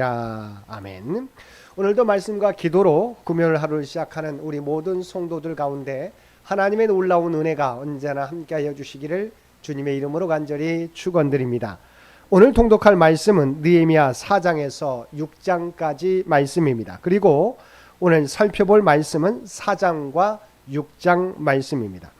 아멘. 오늘도 말씀과 기도로 금요일 하루를 시작하는 우리 모든 성도들 가운데 하나님의 놀라운 은혜가 언제나 함께하여 주시기를 주님의 이름으로 간절히 축원드립니다. 오늘 통독할 말씀은 느헤미야 4장에서 6장까지 말씀입니다. 그리고 오늘 살펴볼 말씀은 4장과 6장 말씀입니다.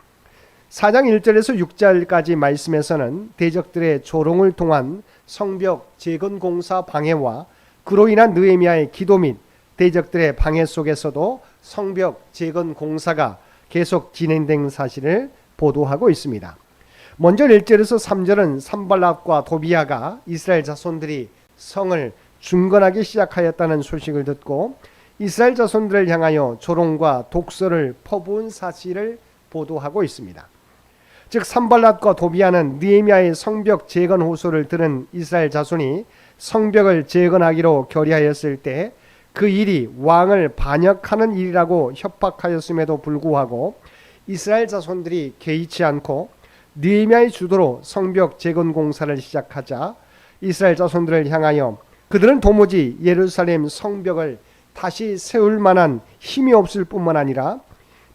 4장 1절에서 6절까지 말씀에서는 대적들의 조롱을 통한 성벽 재건 공사 방해와 그로 인한 느헤미야의 기도 및 대적들의 방해 속에서도 성벽 재건 공사가 계속 진행된 사실을 보도하고 있습니다. 먼저 1절에서 3절은 산발락과 도비야가 이스라엘 자손들이 성을 중건하기 시작하였다는 소식을 듣고 이스라엘 자손들을 향하여 조롱과 독설을 퍼부은 사실을 보도하고 있습니다. 즉 산발락과 도비야는 느헤미야의 성벽 재건 호소를 들은 이스라엘 자손이 성벽을 재건하기로 결의하였을 때 그 일이 왕을 반역하는 일이라고 협박하였음에도 불구하고 이스라엘 자손들이 개의치 않고 느헤미야의 주도로 성벽 재건 공사를 시작하자 이스라엘 자손들을 향하여 그들은 도무지 예루살렘 성벽을 다시 세울 만한 힘이 없을 뿐만 아니라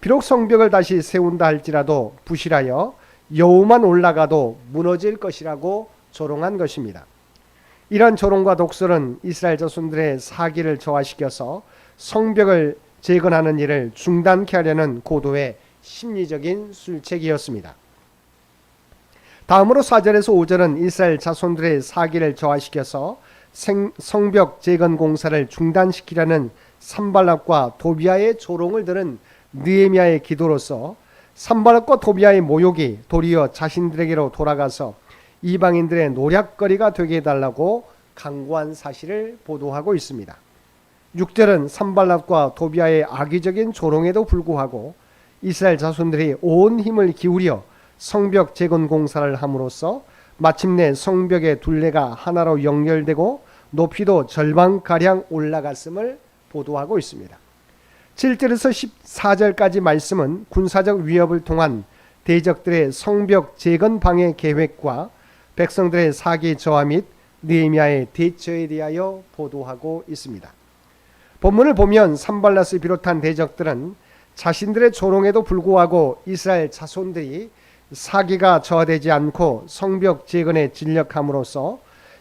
비록 성벽을 다시 세운다 할지라도 부실하여 여우만 올라가도 무너질 것이라고 조롱한 것입니다. 이러한 조롱과 독설은 이스라엘 자손들의 사기를 저하시켜서 성벽을 재건하는 일을 중단케 하려는 고도의 심리적인 술책이었습니다. 다음으로 4절에서 5절은 이스라엘 자손들의 사기를 저하시켜서 성벽 재건 공사를 중단시키려는 산발락과 도비야의 조롱을 들은 느헤미야의 기도로서 산발락과 도비야의 모욕이 도리어 자신들에게로 돌아가서 이방인들의 노략거리가 되게 해달라고 강구한 사실을 보도하고 있습니다. 6절은 산발락과 도비야의 악의적인 조롱에도 불구하고 이스라엘 자손들이 온 힘을 기울여 성벽 재건 공사를 함으로써 마침내 성벽의 둘레가 하나로 연결되고 높이도 절반가량 올라갔음을 보도하고 있습니다. 7절에서 14절까지 말씀은 군사적 위협을 통한 대적들의 성벽 재건 방해 계획과 백성들의 사기 저하 및 느헤미야의 대처에 대하여 보도하고 있습니다. 본문을 보면 산발락을 비롯한 대적들은 자신들의 조롱에도 불구하고 이스라엘 자손들이 사기가 저하되지 않고 성벽 재건에 진력함으로써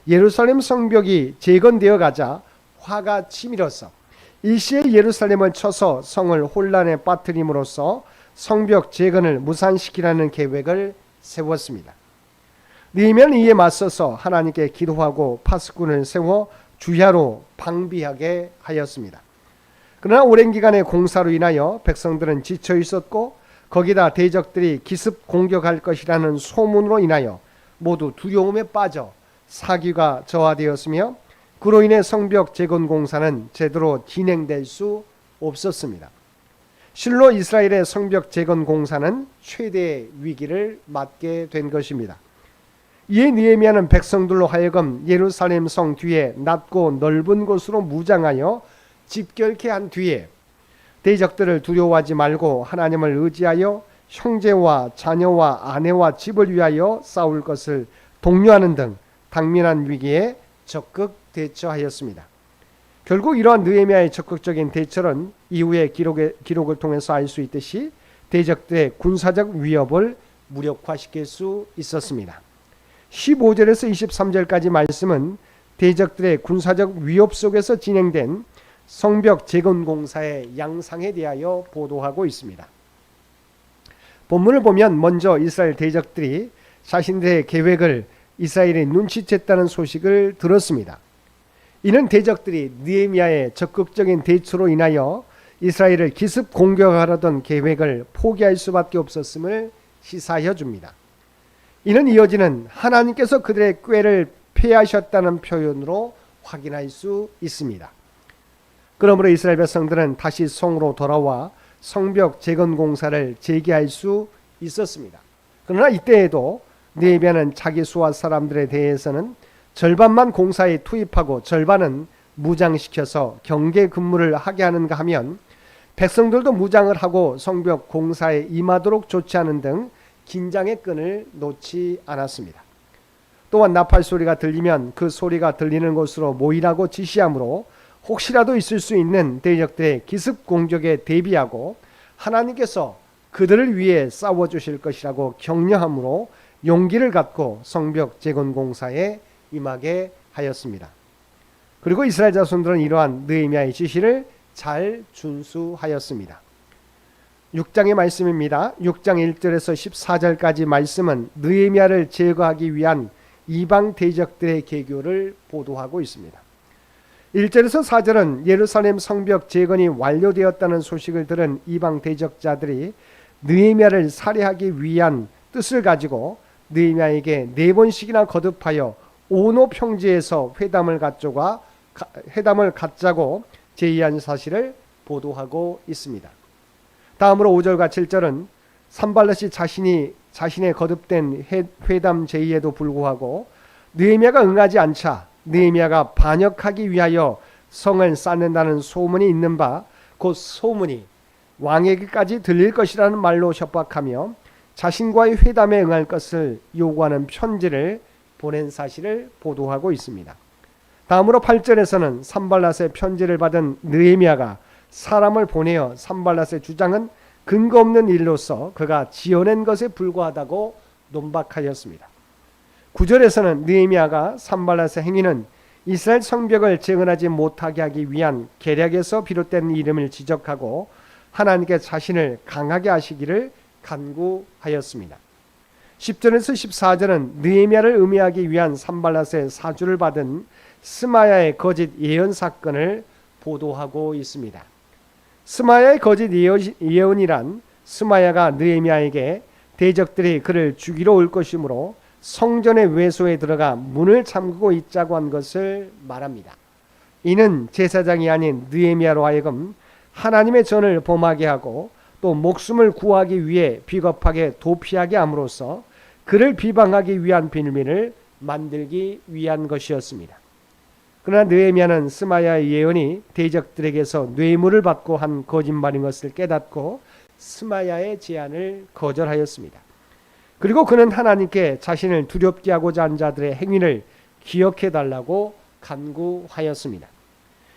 예루살렘 성벽이 재건되어 가자 화가 치밀어서 일시에 예루살렘을 쳐서 성을 혼란에 빠뜨림으로써 성벽 재건을 무산시키라는 계획을 세웠습니다. 느헤미야는 이에 맞서서 하나님께 기도하고 파수꾼을 세워 주야로 방비하게 하였습니다. 그러나 오랜 기간의 공사로 인하여 백성들은 지쳐 있었고 거기다 대적들이 기습 공격할 것이라는 소문으로 인하여 모두 두려움에 빠져 사기가 저하되었으며 그로 인해 성벽 재건 공사는 제대로 진행될 수 없었습니다. 실로 이스라엘의 성벽 재건 공사는 최대의 위기를 맞게 된 것입니다. 이에 느헤미야는 백성들로 하여금 예루살렘 성 뒤에 낮고 넓은 곳으로 무장하여 집결케 한 뒤에 대적들을 두려워하지 말고 하나님을 의지하여 형제와 자녀와 아내와 집을 위하여 싸울 것을 독려하는 등 당면한 위기에 적극 대처하였습니다. 결국 이러한 느헤미야의 적극적인 대처는 이후의 기록을 통해서 알 수 있듯이 대적들의 군사적 위협을 무력화시킬 수 있었습니다. 15절에서 23절까지 말씀은 대적들의 군사적 위협 속에서 진행된 성벽 재건 공사의 양상에 대하여 보도하고 있습니다. 본문을 보면 먼저 이스라엘 대적들이 자신들의 계획을 이스라엘이 눈치챘다는 소식을 들었습니다. 이는 대적들이 느헤미야의 적극적인 대처로 인하여 이스라엘을 기습 공격하려던 계획을 포기할 수밖에 없었음을 시사하여 줍니다. 이는 이어지는 하나님께서 그들의 꾀를 패하셨다는 표현으로 확인할 수 있습니다. 그러므로 이스라엘 백성들은 다시 성으로 돌아와 성벽 재건 공사를 재개할 수 있었습니다. 그러나 이때에도 느헤미야는 자기 수하 사람들에 대해서는 절반만 공사에 투입하고 절반은 무장시켜서 경계 근무를 하게 하는가 하면 백성들도 무장을 하고 성벽 공사에 임하도록 조치하는 등 긴장의 끈을 놓지 않았습니다. 또한 나팔 소리가 들리면 그 소리가 들리는 곳으로 모이라고 지시하므로 혹시라도 있을 수 있는 대적들의 기습 공격에 대비하고 하나님께서 그들을 위해 싸워주실 것이라고 격려함으로 용기를 갖고 성벽 재건 공사에 임하게 하였습니다. 그리고 이스라엘 자손들은 이러한 느헤미야의 지시를 잘 준수하였습니다. 6장의 말씀입니다. 6장 1절에서 14절까지 말씀은 느헤미야를 제거하기 위한 이방 대적들의 계교를 보도하고 있습니다. 1절에서 4절은 예루살렘 성벽 재건이 완료되었다는 소식을 들은 이방 대적자들이 느헤미야를 살해하기 위한 뜻을 가지고 느헤미야에게 4번씩이나 거듭하여 오노 평지에서 회담을 갖자고 제의한 사실을 보도하고 있습니다. 다음으로 5절과 7절은 산발랏이 자신의 거듭된 회담 제의에도 불구하고 느헤미야가 응하지 않자 느헤미야가 반역하기 위하여 성을 쌓는다는 소문이 있는 바 곧 소문이 왕에게까지 들릴 것이라는 말로 협박하며 자신과의 회담에 응할 것을 요구하는 편지를 보낸 사실을 보도하고 있습니다. 다음으로 8절에서는 산발랏의 편지를 받은 느헤미야가 사람을 보내어 산발랏의 주장은 근거 없는 일로서 그가 지어낸 것에 불과하다고 논박하였습니다. 9절에서는 느헤미야가 산발랏의 행위는 이스라엘 성벽을 재건하지 못하게 하기 위한 계략에서 비롯된 이름을 지적하고 하나님께 자신을 강하게 하시기를 간구하였습니다. 10절에서 14절은 느헤미야를 음해하기 위한 산발랏의 사주를 받은 스마야의 거짓 예언 사건을 보도하고 있습니다. 스마야의 거짓 예언이란 스마야가 느헤미야에게 대적들이 그를 죽이러 올 것이므로 성전의 외소에 들어가 문을 잠그고 있자고 한 것을 말합니다. 이는 제사장이 아닌 느헤미야로 하여금 하나님의 전을 범하게 하고 또 목숨을 구하기 위해 비겁하게 도피하게 함으로써 그를 비방하기 위한 빌미를 만들기 위한 것이었습니다. 그러나 느헤미야는 스마야의 예언이 대적들에게서 뇌물을 받고 한 거짓말인 것을 깨닫고 스마야의 제안을 거절하였습니다. 그리고 그는 하나님께 자신을 두렵게 하고자 한 자들의 행위를 기억해 달라고 간구하였습니다.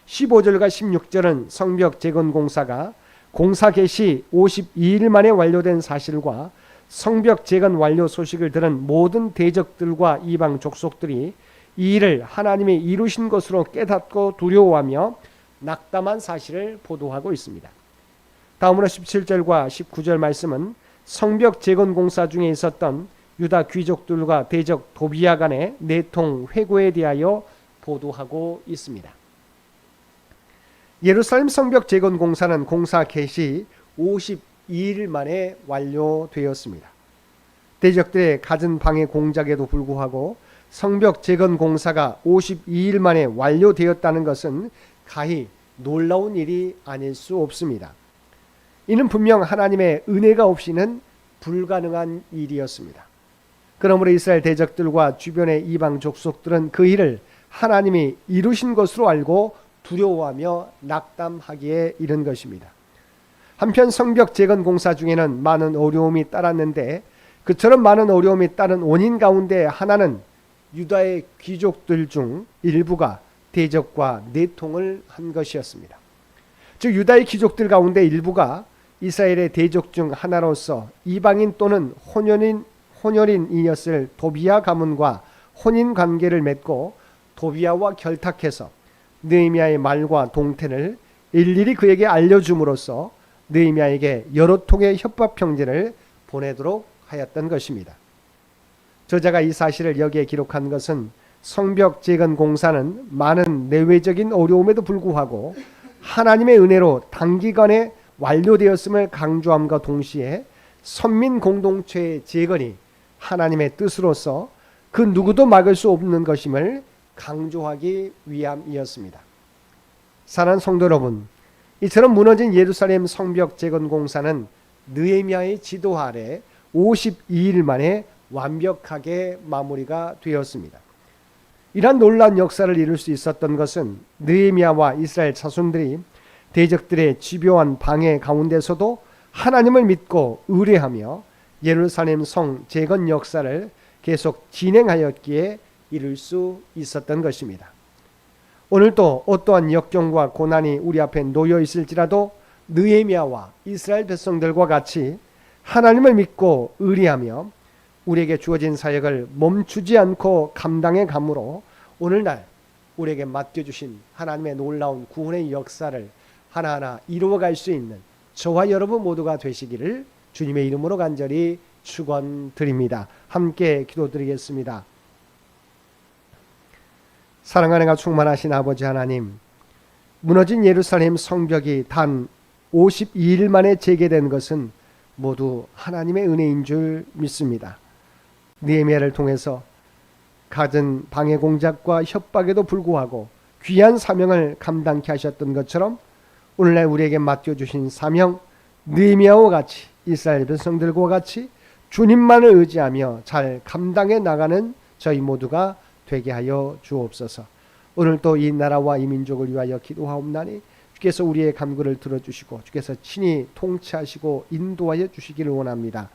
15절과 16절은 성벽 재건 공사가 공사 개시 52일 만에 완료된 사실과 성벽 재건 완료 소식을 들은 모든 대적들과 이방 족속들이 이 일을 하나님이 이루신 것으로 깨닫고 두려워하며 낙담한 사실을 보도하고 있습니다. 다음으로 17절과 19절 말씀은 성벽 재건 공사 중에 있었던 유다 귀족들과 대적 도비야 간의 내통 회고에 대하여 보도하고 있습니다. 예루살렘 성벽 재건 공사는 공사 개시 52일 만에 완료되었습니다. 대적들의 갖은 방해 공작에도 불구하고 성벽 재건 공사가 52일 만에 완료되었다는 것은 가히 놀라운 일이 아닐 수 없습니다. 이는 분명 하나님의 은혜가 없이는 불가능한 일이었습니다. 그러므로 이스라엘 대적들과 주변의 이방 족속들은 그 일을 하나님이 이루신 것으로 알고 두려워하며 낙담하기에 이른 것입니다. 한편 성벽 재건 공사 중에는 많은 어려움이 따랐는데 그처럼 많은 어려움이 따른 원인 가운데 하나는 유다의 귀족들 중 일부가 대적과 내통을 한 것이었습니다. 즉 유다의 귀족들 가운데 일부가 이스라엘의 대적 중 하나로서 이방인 또는 혼혈인이었을 도비야 가문과 혼인 관계를 맺고 도비야와 결탁해서 느헤미야의 말과 동태를 일일이 그에게 알려줌으로써 느헤미야에게 여러 통의 협박 편지를 보내도록 하였던 것입니다. 저자가 이 사실을 여기에 기록한 것은 성벽 재건 공사는 많은 내외적인 어려움에도 불구하고 하나님의 은혜로 단기간에 완료되었음을 강조함과 동시에 선민 공동체의 재건이 하나님의 뜻으로서 그 누구도 막을 수 없는 것임을 강조하기 위함이었습니다. 사랑하는 성도 여러분, 이처럼 무너진 예루살렘 성벽 재건 공사는 느헤미야의 지도 아래 52일 만에 완벽하게 마무리가 되었습니다. 이러한 놀라운 역사를 이룰 수 있었던 것은 느헤미야와 이스라엘 자손들이 대적들의 집요한 방해 가운데서도 하나님을 믿고 의뢰하며 예루살렘 성 재건 역사를 계속 진행하였기에 이룰 수 있었던 것입니다. 오늘도 어떠한 역경과 고난이 우리 앞에 놓여 있을지라도 느헤미야와 이스라엘 백성들과 같이 하나님을 믿고 의리하며 우리에게 주어진 사역을 멈추지 않고 감당해 감으로 오늘날 우리에게 맡겨주신 하나님의 놀라운 구원의 역사를 하나하나 이루어갈 수 있는 저와 여러분 모두가 되시기를 주님의 이름으로 간절히 축원드립니다. 함께 기도드리겠습니다. 사랑하는 충만하신 아버지 하나님, 무너진 예루살렘 성벽이 단 52일 만에 재개된 것은 모두 하나님의 은혜인 줄 믿습니다. 느헤미야를 통해서 갖은 방해 공작과 협박에도 불구하고 귀한 사명을 감당케 하셨던 것처럼 오늘날 우리에게 맡겨주신 사명, 느헤미야와 같이 이스라엘 백성들과 같이 주님만을 의지하며 잘 감당해 나가는 저희 모두가 되게 하여 주옵소서. 오늘도 이 나라와 이 민족을 위하여 기도하옵나니 주께서 우리의 간구를 들어주시고 주께서 친히 통치하시고 인도하여 주시기를 원합니다.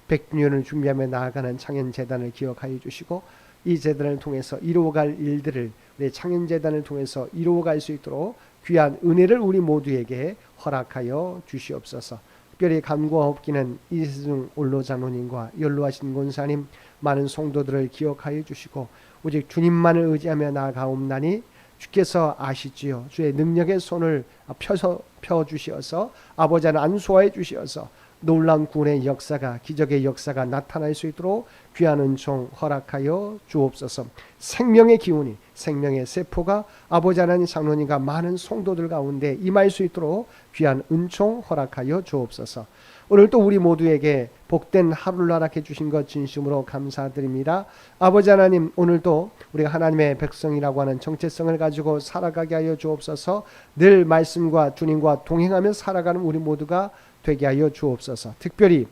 100주년을 준비하며 나아가는 창현재단을 기억하여 주시고 이 재단을 통해서 이루어갈 일들을 내 창현재단을 통해서 이루어갈 수 있도록 귀한 은혜를 우리 모두에게 허락하여 주시옵소서. 특별히 간구하옵기는 이세중 올로자노님과 연로하신 권사님 많은 성도들을 기억하여 주시고 오직 주님만을 의지하며 나아가옵나니 주께서 아시지요. 주의 능력의 손을 펴주시어서 아버지 하나님 안수하여 주시어서 놀라운 구원의 역사가 기적의 역사가 나타날 수 있도록 귀한 은총 허락하여 주옵소서. 생명의 기운이 생명의 세포가 아버지 하나님 장로님과 많은 성도들 가운데 임할 수 있도록 귀한 은총 허락하여 주옵소서. 오늘 또 우리 모두에게 복된 하루를 허락해 주신 것 진심으로 감사드립니다. 아버지 하나님, 오늘도 우리가 하나님의 백성이라고 하는 정체성을 가지고 살아가게 하여 주옵소서. 늘 말씀과 주님과 동행하며 살아가는 우리 모두가 되게 하여 주옵소서. 특별히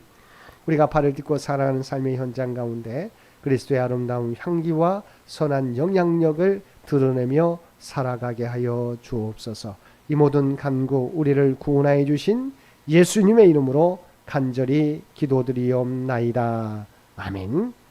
우리가 발을 딛고 살아가는 삶의 현장 가운데 그리스도의 아름다운 향기와 선한 영향력을 드러내며 살아가게 하여 주옵소서. 이 모든 간구 우리를 구원하여 주신 예수님의 이름으로 간절히 기도드리옵나이다. 아멘.